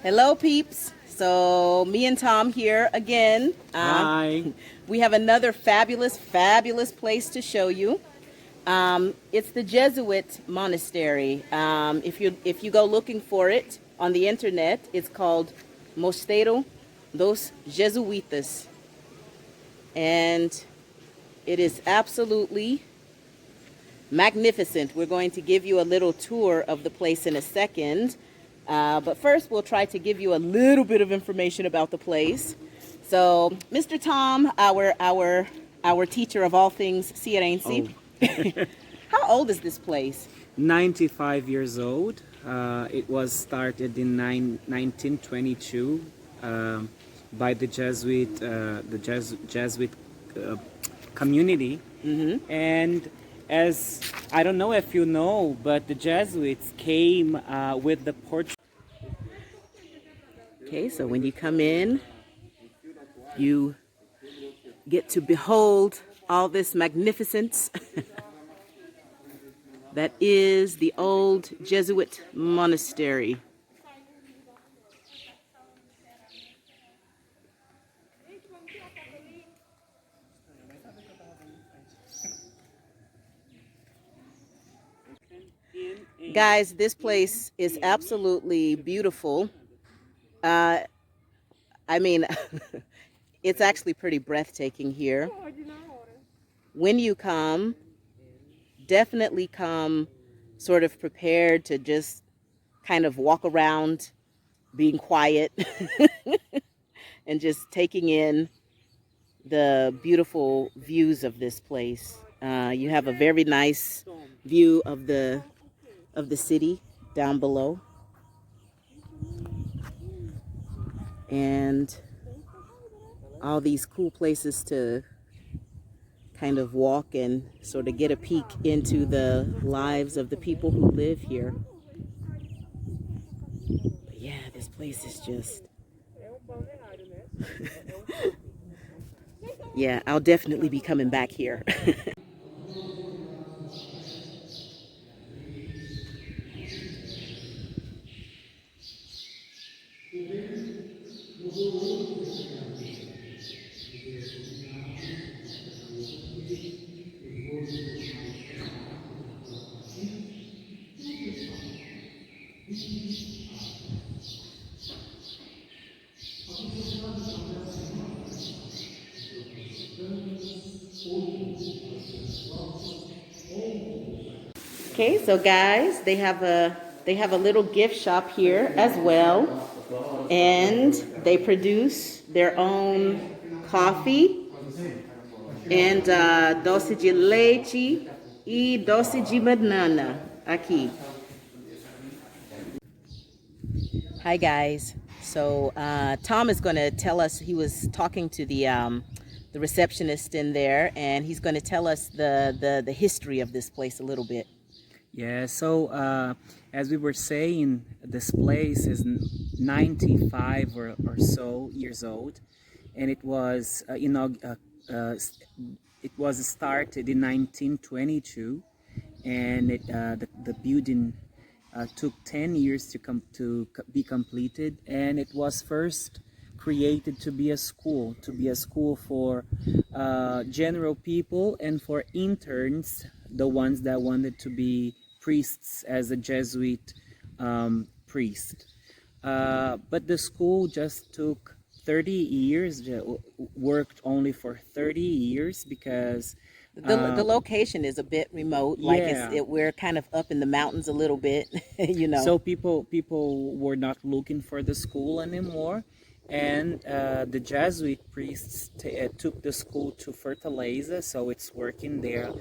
Hello, peeps. So me and Tom here again. Hi. We have another fabulous place to show you. It's the Jesuit Monastery. If you go looking for it on the internet, it's called Mosteiro dos Jesuitas, and it is absolutely magnificent. We're going to give you a little tour of the place in a second. But first, we'll try to give you a little bit of information about the place. So, Mr. Tom, our teacher of all things Cearense, how old is this place? 95 years old. It was started in 1922 by the Jesuit community. And as I don't know if you know, but the Jesuits came with the Portuguese. Okay, so when you come in, you get to behold all this magnificence that is the old Jesuit monastery. Guys, this place is absolutely beautiful. I mean, it's actually pretty breathtaking here. When you come, definitely come sort of prepared to just kind of walk around being quiet and just taking in the beautiful views of this place. You have a very nice view of the city down below, and all these cool places to kind of walk and sort of get a peek into the lives of the people who live here. But yeah, this place is just yeah, I'll definitely be coming back here. Okay, so guys, they have a little gift shop here as well, and they produce their own coffee and doce de leite e doce de banana aqui. Hi guys. So Tom is going to tell us. He was talking to the receptionist in there, and he's going to tell us the history of this place a little bit. Yeah, so as we were saying, this place is 95 or so years old, and it was it was started in 1922, and the building took 10 years to be completed, and it was first created to be a school for general people and for interns, the ones that wanted to be priests as a Jesuit priest. But the school just took 30 years, worked only for 30 years because the location is a bit remote. yeah. Like we're kind of up in the mountains a little bit, you know. So people were not looking for the school anymore, and the Jesuit priests took the school to Fortaleza, so it's working there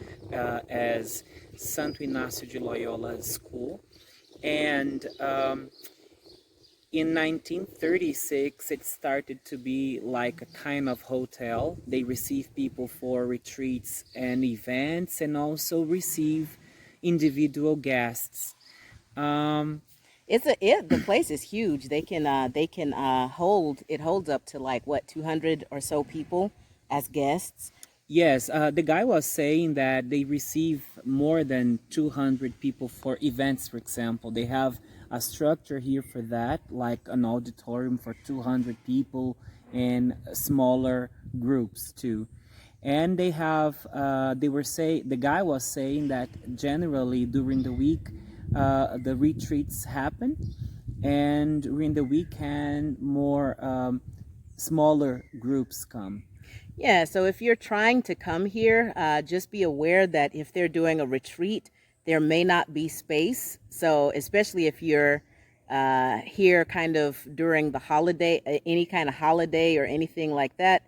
as Santo Inácio de Loyola's school. And in 1936, it started to be like a kind of hotel. They receive people for retreats and events, and also receive individual guests. The place is huge. They can hold, it holds up to like what, 200 or so people as guests. Yes, the guy was saying that they receive more than 200 people for events, for example. They have a structure here for that, like an auditorium for 200 people and smaller groups too. And they have the guy was saying that generally during the week the retreats happen, and during the weekend more smaller groups come. Yeah, so if you're trying to come here, just be aware that if they're doing a retreat, there may not be space. So especially if you're here kind of during the holiday, any kind of holiday or anything like that,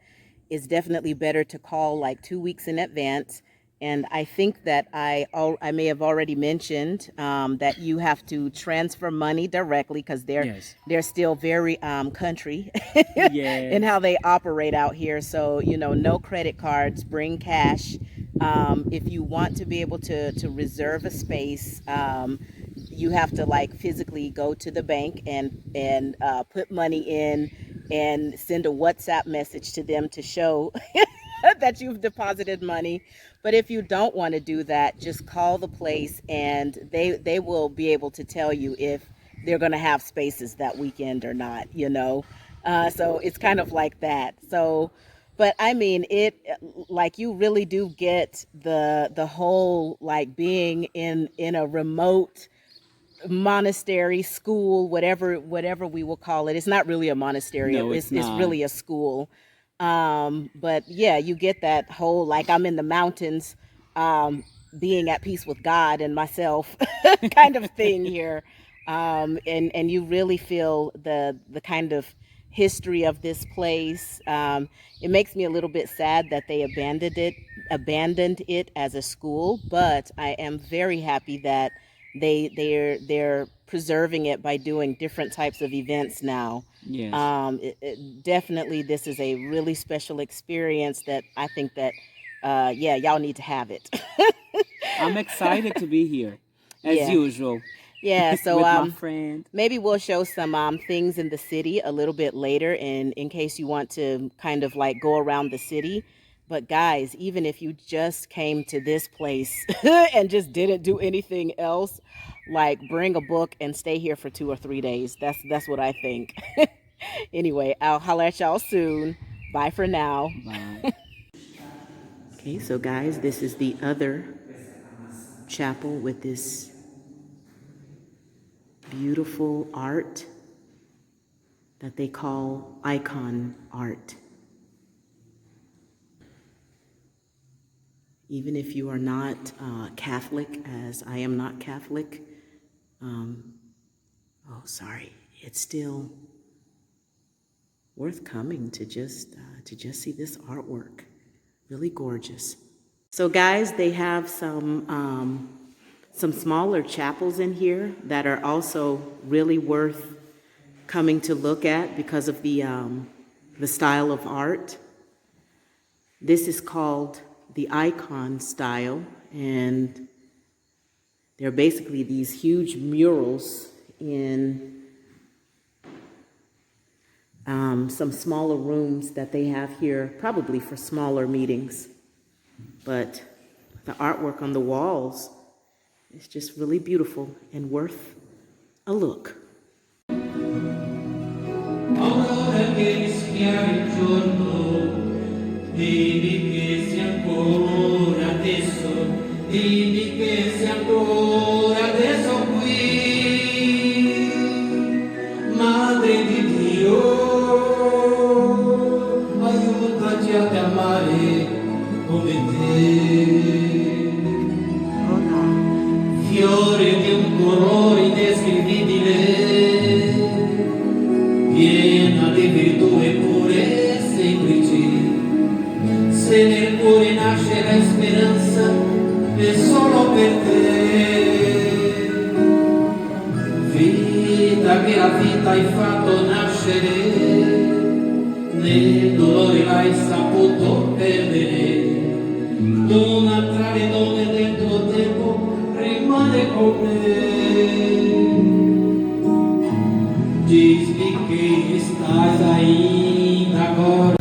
it's definitely better to call like 2 weeks in advance. And I think that I may have already mentioned that you have to transfer money directly, because Yes. they're still very country Yes. in how they operate out here. So no credit cards, bring cash. If you want to be able to reserve a space, you have to like physically go to the bank and put money in and send a WhatsApp message to them to show that you've deposited money. But if you don't want to do that, just call the place and they will be able to tell you if they're going to have spaces that weekend or not, so it's kind of like that. So, but I mean, it, like, you really do get the whole, like, being in a remote monastery, school, whatever we will call it. It's not really a monastery. No, it's It's not. really a school. But yeah, you get that whole, like, I'm in the mountains, being at peace with God and myself kind of thing here. And you really feel the kind of history of this place. It makes me a little bit sad that they abandoned it as a school, but I am very happy that they're preserving it by doing different types of events now. Yes. Definitely, this is a really special experience that I think that yeah, y'all need to have it. I'm excited to be here, as Yeah. usual. Yeah, so with my friend. maybe we'll show some things in the city a little bit later, and in case you want to kind of like go around the city. But guys, even if you just came to this place and just didn't do anything else, like, bring a book and stay here for 2 or 3 days. That's what I think. Anyway, I'll holler at y'all soon. Bye for now. Bye. Okay, so guys, this is the other chapel with this beautiful art that they call icon art. Even if you are not Catholic, as I am not Catholic, it's still worth coming to just see this artwork. Really gorgeous. So guys, they have some smaller chapels in here that are also really worth coming to look at because of the style of art. This is called the icon style, and they're basically these huge murals in some smaller rooms that they have here, probably for smaller meetings. But the artwork on the walls is just really beautiful and worth a look. Aurora che spiare il giorno, dimmi che sia ancora adesso, dimmi che sia ancora adesso qui, Madre di Dio, aiutaci ad amare come te. Fiore di un colore indescrivibile, piena di virtù e pure semplice. Se nel cuore nasce la speranza, è solo per te. Vita che la vita hai fatto nascere, nel dolore l'hai saputo perdere. Donna tra le donne del tuo tempo rimane con me. Diz-me que estás ainda agora.